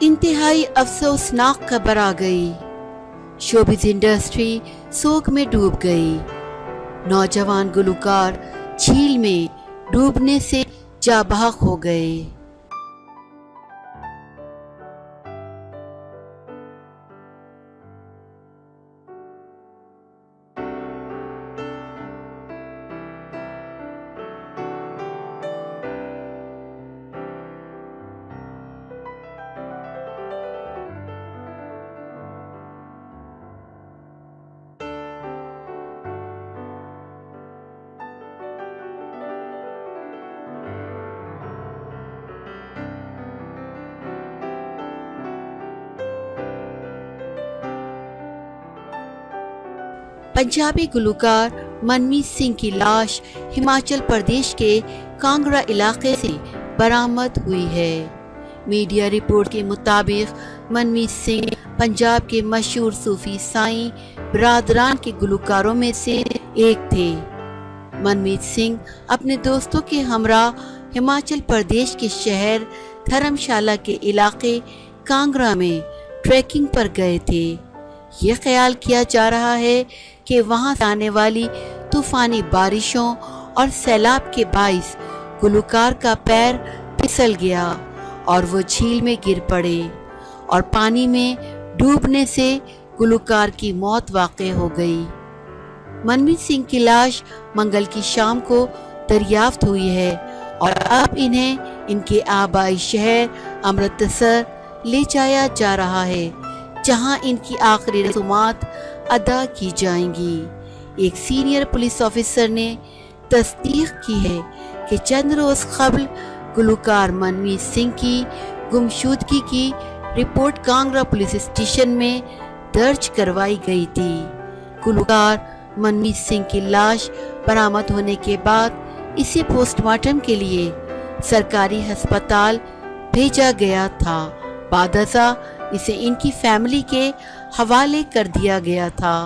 इंतहाई अफसोसनाक खबर आ गई। शोबिज इंडस्ट्री सोग में डूब गई। नौजवान गुलकार झील में डूबने से जाँ बहक हो गए। पंजाबी गुलकार मनमीत सिंह की लाश हिमाचल प्रदेश के कांगड़ा इलाके से बरामद हुई है। मीडिया रिपोर्ट के मुताबिक मनमीत सिंह पंजाब के मशहूर सूफी साईं बरादरान के गुलकारों में से एक थे। मनमीत सिंह अपने दोस्तों के हमरा हिमाचल प्रदेश के शहर धर्मशाला के इलाके कांगड़ा में ट्रैकिंग पर गए थे। ये ख्याल किया जा रहा है कि वहां से आने वाली तूफानी बारिशों और सैलाब के बाइस गुलकार का पैर फिसल गया और वो झील में गिर पड़े और पानी में डूबने से गुलकार की मौत वाक़ई हो गई। मनमीत सिंह की लाश मंगल की शाम को दरियाफ्त हुई है और अब इन्हें इनके आबाई शहर अमृतसर ले जाया जा रहा है, जहां इनकी आखिरी रस्मात अदा की जाएंगी। एक सीनियर पुलिस ऑफिसर ने तस्दीक की है कि चंद रोज कबल गुलकार मनमीत सिंह की गुमशुदगी की रिपोर्ट कांगड़ा पुलिस स्टेशन में दर्ज करवाई गई थी। गुलकार मनमीत सिंह की लाश बरामद होने के बाद इसे पोस्टमार्टम के लिए सरकारी अस्पताल भेजा गया था। बादशाह इसे इनकी फैमिली के हवाले कर दिया गया था।